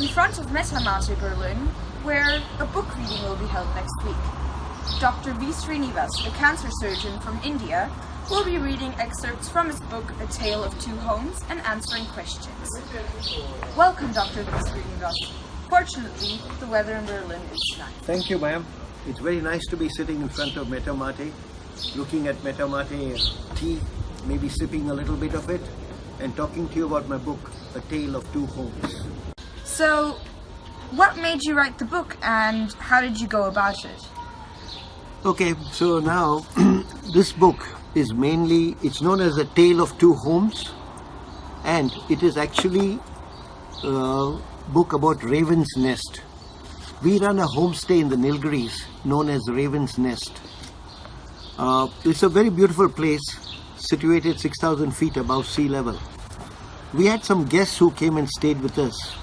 front of Metamate Berlin, where a book reading will be held next week. Dr. V. Srinivas, a cancer surgeon from India, will be reading excerpts from his book, A Tale of Two Homes, and answering questions. Welcome, Dr. V. Srinivas. Fortunately, the weather in Berlin is nice. Thank you, ma'am. It's very nice to be sitting in front of Metamate, looking at Metamate tea, maybe sipping a little bit of it, and talking to you about my book, A Tale of Two Homes. So, what made you write the book, and how did you go about it? Okay, so now, this book is mainly, it's known as A Tale of Two Homes, and it is actually a book about Raven's Nest. We run a homestay in the Nilgiris known as Raven's Nest. It's a very beautiful place situated 6,000 feet above sea level. We had some guests who came and stayed with us,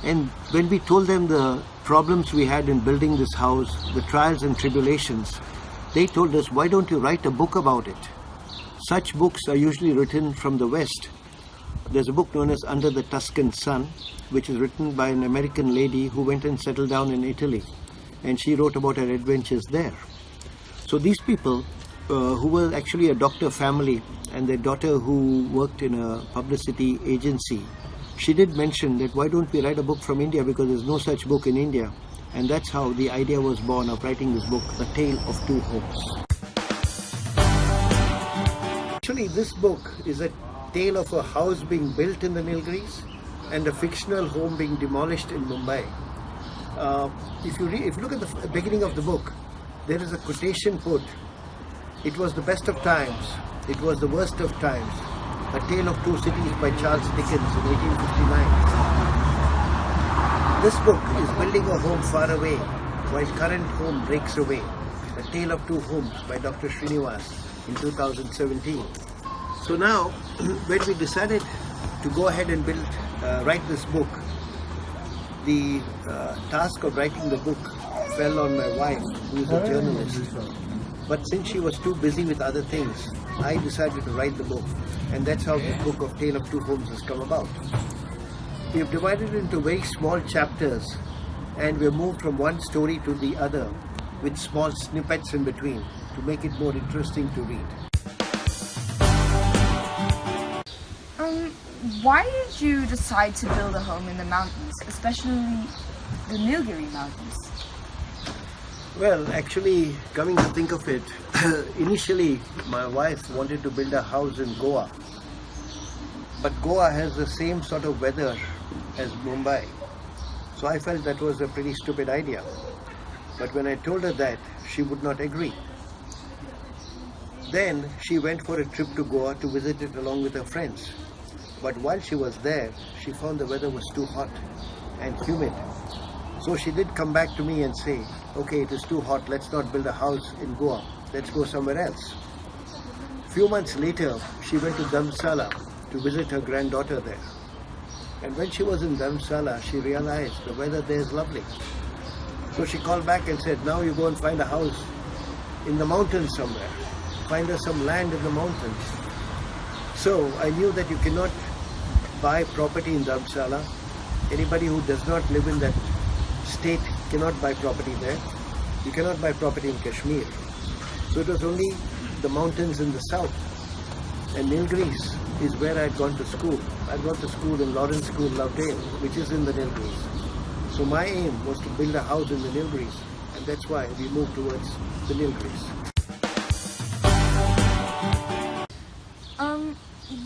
and when we told them the problems we had in building this house, the trials and tribulations, they told us, why don't you write a book about it? Such books are usually written from the West. There's a book known as Under the Tuscan Sun, which is written by an American lady who went and settled down in Italy, and she wrote about her adventures there. So these people, who were actually a doctor family, and their daughter who worked in a publicity agency, she did mention that why don't we write a book from India, because there's no such book in India. And that's how the idea was born of writing this book, A Tale of Two Homes. Actually, this book is a tale of a house being built in the Nilgiris and a fictional home being demolished in Mumbai. If you look at the beginning of the book, there is a quotation put, "It was the best of times, it was the worst of times. A Tale of Two Cities" by Charles Dickens in 1859. This book is building a home far away while current home breaks away. A Tale of Two Homes by Dr. Srinivas in 2017. So now, when we decided to go ahead and write this book, the task of writing the book fell on my wife, who is a journalist. But since she was too busy with other things, I decided to write the book, and that's how the book of Tale of Two Homes has come about. We have divided it into very small chapters, and we have moved from one story to the other with small snippets in between to make it more interesting to read. Why did you decide to build a home in the mountains, especially the Nilgiri Mountains? Well, actually, coming to think of it, initially my wife wanted to build a house in Goa. But Goa has the same sort of weather as Mumbai. So I felt that was a pretty stupid idea. But when I told her that, she would not agree. Then she went for a trip to Goa to visit it along with her friends. But while she was there, she found the weather was too hot and humid. So she did come back to me and say, okay, it is too hot, let's not build a house in Goa, let's go somewhere else. Few months later, she went to Dharamsala to visit her granddaughter there. And when she was in Dharamsala, she realized the weather there is lovely. So she called back and said, now you go and find a house in the mountains somewhere. Find us some land in the mountains. So I knew that you cannot buy property in Dharamsala. Anybody who does not live in that state cannot buy property there. You cannot buy property in Kashmir. So it was only the mountains in the south. And Nilgiris is where I had gone to school. I had gone to school in Lawrence School, Lovedale, which is in the Nilgiris. So my aim was to build a house in the Nilgiris, and that's why we moved towards the Nilgiris.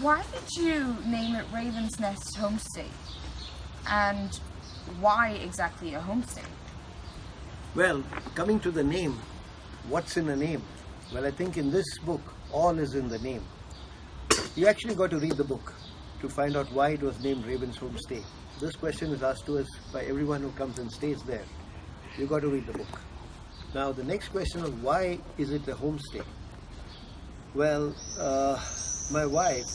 Why did you name it Raven's Nest Homestay? And why exactly a homestay? Well, coming to the name, what's in a name? Well, I think in this book, all is in the name. You actually got to read the book to find out why it was named Raven's Homestay. This question is asked to us by everyone who comes and stays there. You got to read the book. Now, the next question of why is it a homestay? Well, my wife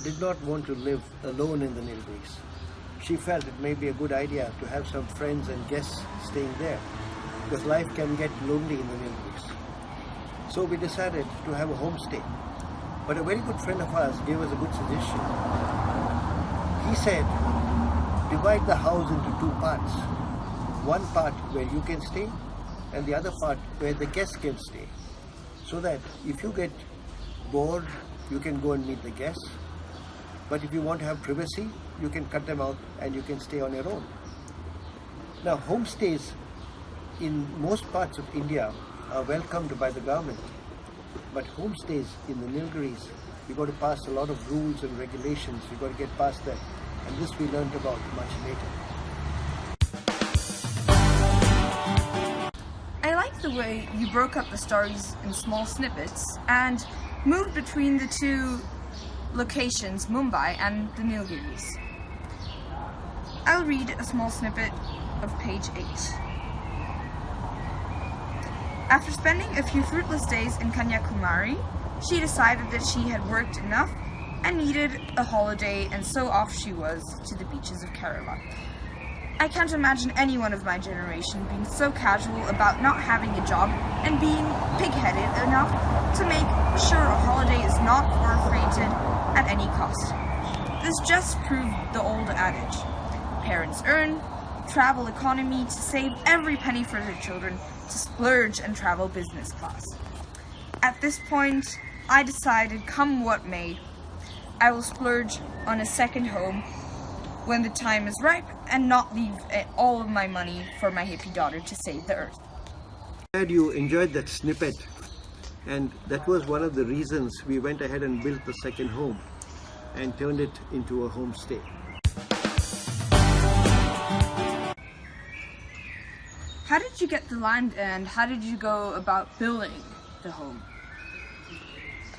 did not want to live alone in the Nilgiris. She felt it may be a good idea to have some friends and guests staying there, because life can get lonely in the Nilgiris. So we decided to have a homestay. But a very good friend of ours gave us a good suggestion. He said, divide the house into two parts. One part where you can stay and the other part where the guests can stay. So that if you get bored, you can go and meet the guests. But if you want to have privacy, you can cut them out and you can stay on your own. Now, homestays in most parts of India are welcomed by the government. But homestays in the Nilgiris, you've got to pass a lot of rules and regulations. You've got to get past that. And this we learned about much later. I like the way you broke up the stories in small snippets and moved between the two locations, Mumbai and the Nilgiris. I'll read a small snippet of page 8. After spending a few fruitless days in Kanyakumari, she decided that she had worked enough and needed a holiday, and so off she was to the beaches of Kerala. I can't imagine anyone of my generation being so casual about not having a job and being pig-headed enough to make sure a holiday is not forfeited at any cost. This just proved the old adage. Parents earn, travel economy to save every penny for their children, to splurge and travel business class. At this point, I decided, come what may, I will splurge on a second home when the time is ripe and not leave all of my money for my hippie daughter to save the earth. Glad you enjoyed that snippet, and that was one of the reasons we went ahead and built the second home and turned it into a homestay. How did you get the land and how did you go about building the home?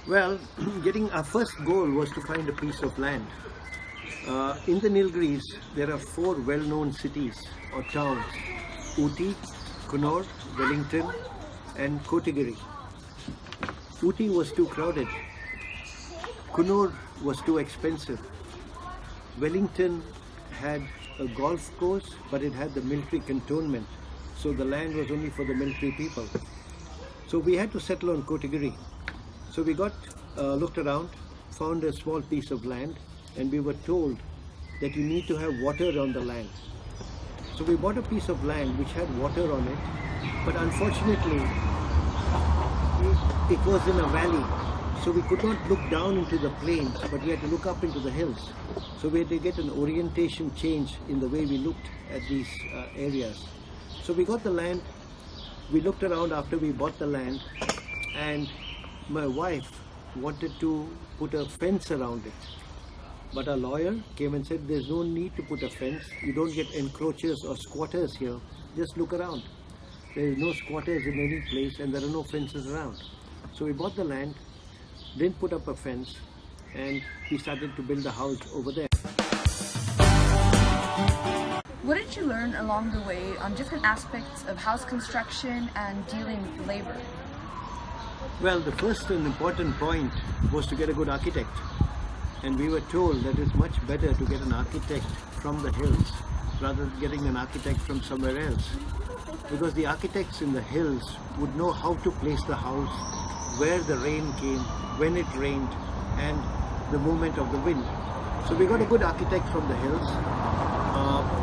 Well, our first goal was to find a piece of land. In the Nilgiris, there are 4 well-known cities or towns: Ooty, Coonoor, Wellington and Kotagiri. Ooty was too crowded. Coonoor was too expensive. Wellington had a golf course, but it had the military cantonment, so the land was only for the military people. So we had to settle on Kotagiri. So we looked around, found a small piece of land, and we were told that you need to have water on the land. So we bought a piece of land which had water on it, but unfortunately it was in a valley, so we could not look down into the plains, but we had to look up into the hills. So we had to get an orientation change in the way we looked at these areas. So we got the land, we looked around after we bought the land, and my wife wanted to put a fence around it. But our lawyer came and said, there's no need to put a fence. You don't get encroachers or squatters here. Just look around. There is no squatters in any place and there are no fences around. So we bought the land, didn't put up a fence, and we started to build the house over there. What did you learn along the way on different aspects of house construction and dealing with labor? Well, the first and important point was to get a good architect. And we were told that it's much better to get an architect from the hills rather than getting an architect from somewhere else. Because the architects in the hills would know how to place the house, where the rain came, when it rained, and the movement of the wind. So we got a good architect from the hills.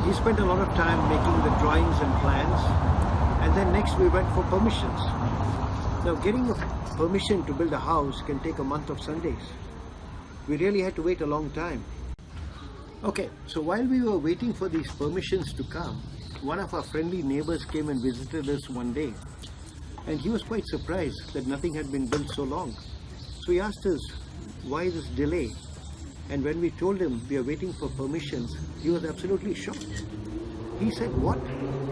He spent a lot of time making the drawings and plans. And then next we went for permissions. Now getting a permission to build a house can take a month of Sundays. We really had to wait a long time. Okay, so while we were waiting for these permissions to come, one of our friendly neighbors came and visited us one day. And he was quite surprised that nothing had been built so long. So he asked us, why this delay? And when we told him we are waiting for permissions, he was absolutely shocked. He said, what?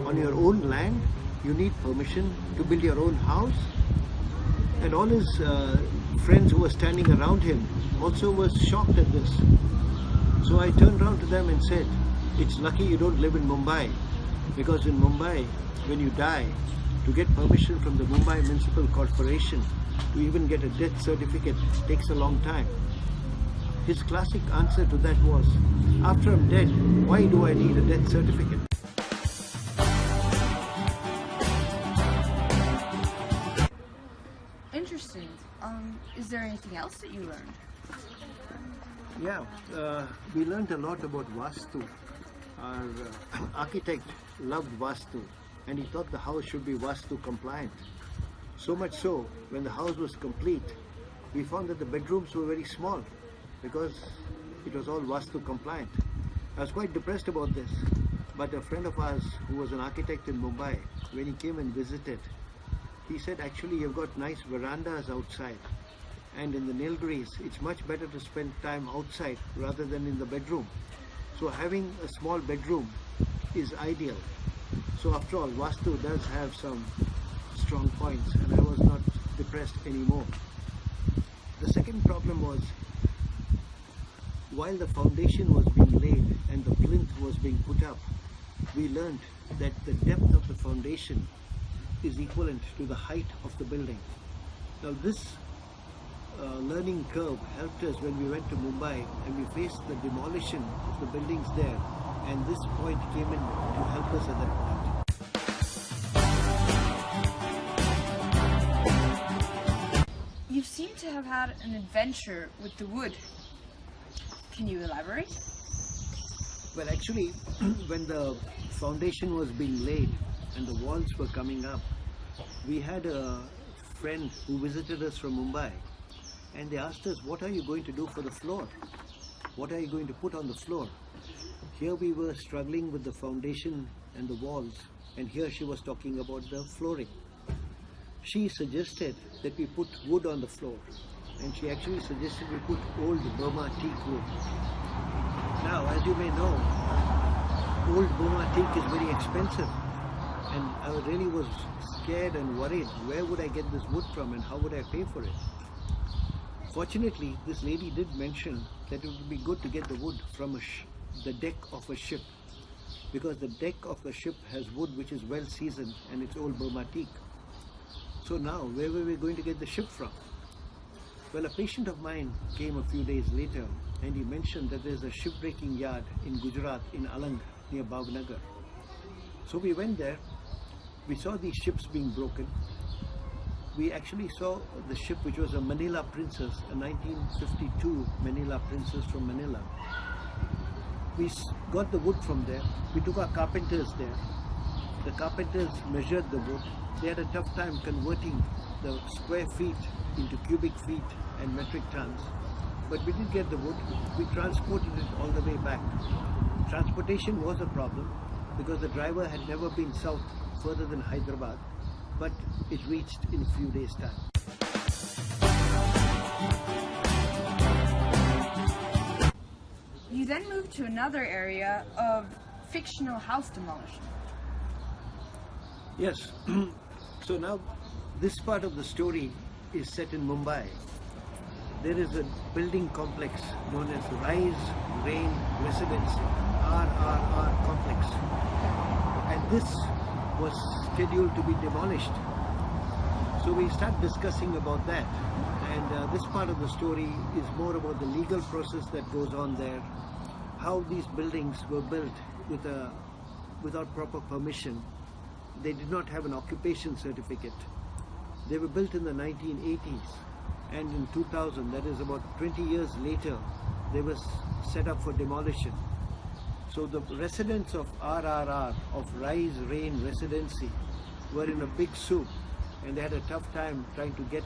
On your own land, you need permission to build your own house? And all his friends who were standing around him also was shocked at this. So I turned around to them and said, it's lucky you don't live in Mumbai, because in Mumbai, when you die, to get permission from the Mumbai Municipal Corporation to even get a death certificate takes a long time. His classic answer to that was, after I'm dead, why do I need a death certificate? Interesting. Is there anything else that you learned? Yeah, we learned a lot about Vastu. our architect loved Vastu, and he thought the house should be Vastu compliant. So much so, when the house was complete, we found that the bedrooms were very small because it was all Vastu compliant. I was quite depressed about this, but a friend of ours who was an architect in Mumbai, when he came and visited, he said, actually you've got nice verandas outside, and in the Nilgiris it's much better to spend time outside rather than in the bedroom. So having a small bedroom is ideal. So after all, Vastu does have some strong points, and I was not depressed anymore. The second problem was, while the foundation was being laid and the plinth was being put up, we learned that the depth of the foundation is equivalent to the height of the building. Now this learning curve helped us when we went to Mumbai and we faced the demolition of the buildings there, and this point came in to help us at that point. You seem to have had an adventure with the wood. Can you elaborate? Well, actually, when the foundation was being laid and the walls were coming up, we had a friend who visited us from Mumbai, and they asked us, what are you going to do for the floor? What are you going to put on the floor? Here we were struggling with the foundation and the walls, and here she was talking about the flooring. She suggested that we put wood on the floor, and she actually suggested we put old Burma teak wood. Now, as you may know, old Burma teak is very expensive, and I really was scared and worried, where would I get this wood from and how would I pay for it? Fortunately, this lady did mention that it would be good to get the wood from the deck of a ship, because the deck of the ship has wood which is well seasoned and it's old Burma teak. So now, where were we going to get the ship from? Well, a patient of mine came a few days later and he mentioned that there's a shipbreaking yard in Gujarat, in Alang, near Bhavnagar. So we went there, we saw these ships being broken. We actually saw the ship which was a Manila Princess, a 1952 Manila Princess from Manila. We got the wood from there, we took our carpenters there. The carpenters measured the wood. They had a tough time converting the square feet into cubic feet and metric tons. But we did get the wood. We transported it all the way back. Transportation was a problem because the driver had never been south further than Hyderabad, but it reached in a few days' time. You then moved to another area of fictional house demolition. Yes. So now this part of the story is set in Mumbai. There is a building complex known as Rise Rain Residency, RRR complex, and this was scheduled to be demolished. So we start discussing about that, and this part of the story is more about the legal process that goes on there, how these buildings were built without proper permission. They did not have an occupation certificate. They were built in the 1980s, and in 2000, that is about 20 years later, they were set up for demolition. So the residents of RRR, of Rise Rain Residency, were in a big soup, and they had a tough time trying to get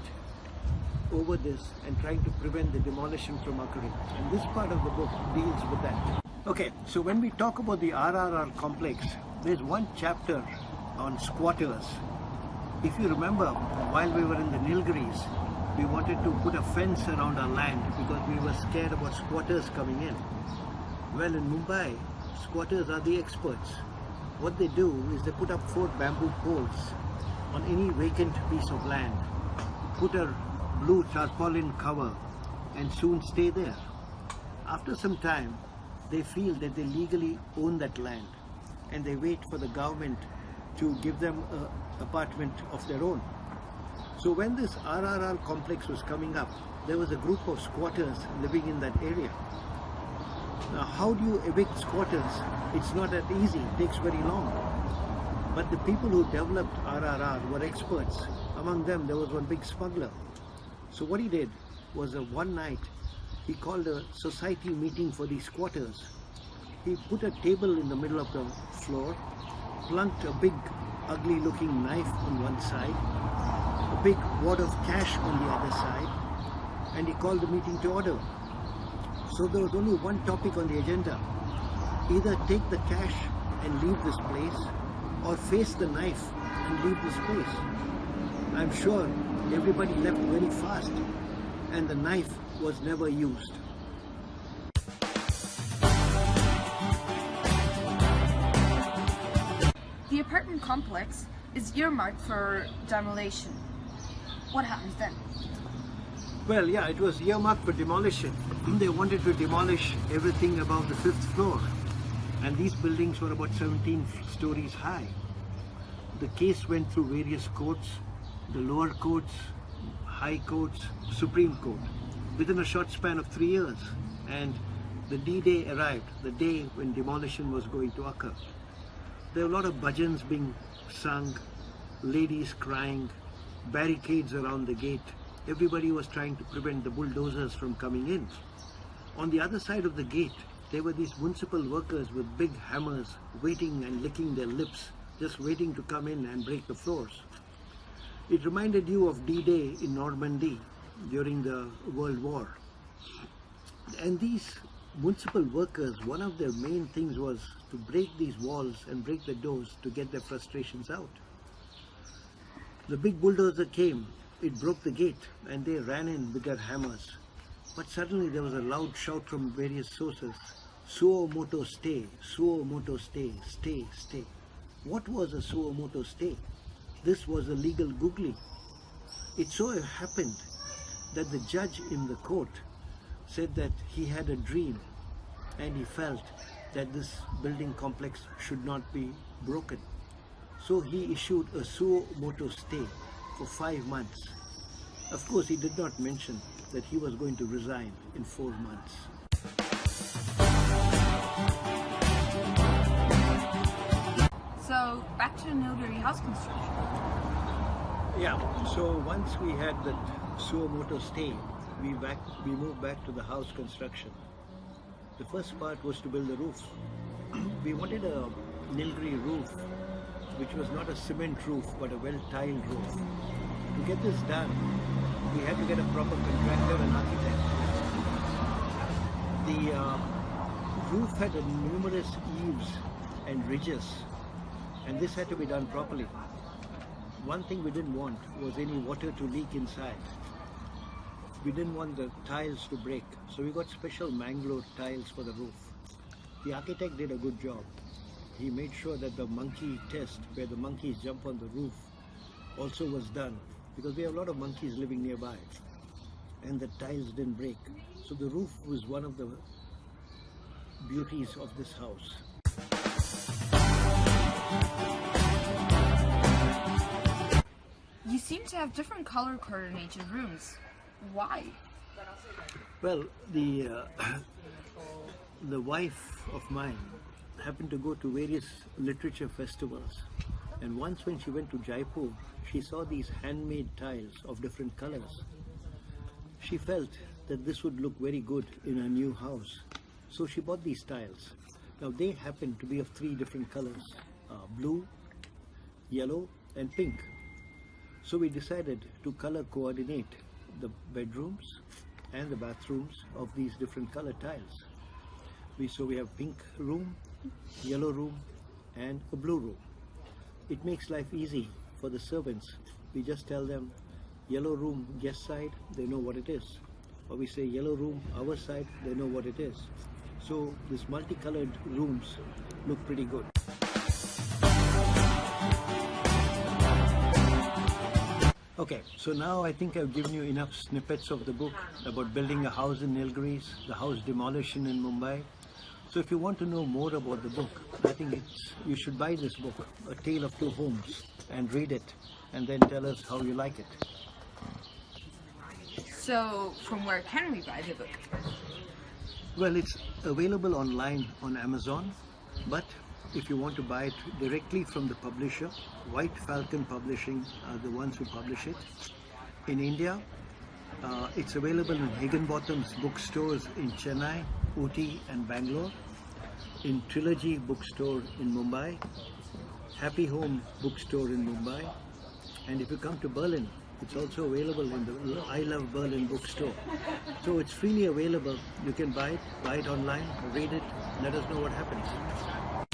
over this and trying to prevent the demolition from occurring. And this part of the book deals with that. Okay, so when we talk about the RRR complex, there's one chapter on squatters. If you remember, while we were in the Nilgiris, we wanted to put a fence around our land because we were scared about squatters coming in. Well, in Mumbai, squatters are the experts. What they do is they put up 4 bamboo poles on any vacant piece of land, put a blue tarpaulin cover, and soon stay there. After some time, they feel that they legally own that land, and they wait for the government to give them an apartment of their own. So when this RRR complex was coming up, there was a group of squatters living in that area. Now, how do you evict squatters? It's not that easy, it takes very long. But the people who developed RRR were experts. Among them, there was one big smuggler. So what he did was one night, he called a society meeting for these squatters, he put a table in the middle of the floor, plunked a big, ugly looking knife on one side, a big wad of cash on the other side, and he called the meeting to order. So there was only one topic on the agenda: either take the cash and leave this place, or face the knife and leave this place. I'm sure everybody left very fast, and the knife was never used. The apartment complex is earmarked for demolition. What happens then? Well, yeah, it was earmarked for demolition. They wanted to demolish everything above the 5th floor, and these buildings were about 17 stories high. The case went through various courts, the lower courts, high courts, Supreme Court, within a short span of 3 years. And the D-Day arrived, the day when demolition was going to occur. There were a lot of bhajans being sung, ladies crying, barricades around the gate. Everybody was trying to prevent the bulldozers from coming in. On the other side of the gate, there were these municipal workers with big hammers waiting and licking their lips, just waiting to come in and break the floors. It reminded you of D-Day in Normandy during the World War. And these municipal workers, one of their main things was to break these walls and break the doors to get their frustrations out. The big bulldozer came, it broke the gate, and they ran in with their hammers. But suddenly there was a loud shout from various sources: "Suo moto stay, suo moto stay, stay, stay." What was a suo moto stay? This was a legal googly. It so happened that the judge in the court said that he had a dream and he felt that this building complex should not be broken. So he issued a suo moto stay for 5 months. Of course, he did not mention that he was going to resign in 4 months. So, back to the Nilgiri house construction. Yeah, so once we had that suo moto stay, we moved back to the house construction. The first part was to build the roof. We wanted a Nilgiri roof, which was not a cement roof but a well-tiled roof. To get this done, we had to get a proper contractor and architect. The roof had numerous eaves and ridges, and this had to be done properly. One thing we didn't want was any water to leak inside. We didn't want the tiles to break, so we got special mangrove tiles for the roof. The architect did a good job. He made sure that the monkey test, where the monkeys jump on the roof, also was done, because we have a lot of monkeys living nearby, and the tiles didn't break. So the roof was one of the beauties of this house. You seem to have different color coordinated rooms. Why? Well, the wife of mine happened to go to various literature festivals, and once when she went to Jaipur, she saw these handmade tiles of different colors. She felt that this would look very good in her new house, so she bought these tiles. Now they happen to be of 3 different colors: blue, yellow and pink. So we decided to color coordinate the bedrooms and the bathrooms of these different color tiles. So we have pink room, yellow room and a blue room. It makes life easy for the servants. We just tell them yellow room guest side, they know what it is. Or we say yellow room our side, they know what it is. So these multicolored rooms look pretty good. Okay, so now I think I've given you enough snippets of the book about building a house in Nilgiris, the house demolition in Mumbai. So if you want to know more about the book, I think you should buy this book, A Tale of Two Homes, and read it, and then tell us how you like it. So, from where can we buy the book? Well, it's available online on Amazon, but if you want to buy it directly from the publisher, White Falcon Publishing are the ones who publish it. In India, it's available in Higginbotham's bookstores in Chennai, Ooty and Bangalore. in Trilogy Bookstore in Mumbai, Happy Home Bookstore in Mumbai, and if you come to Berlin, it's also available in the I Love Berlin bookstore. So it's freely available. You can buy it online, read it, let us know what happens.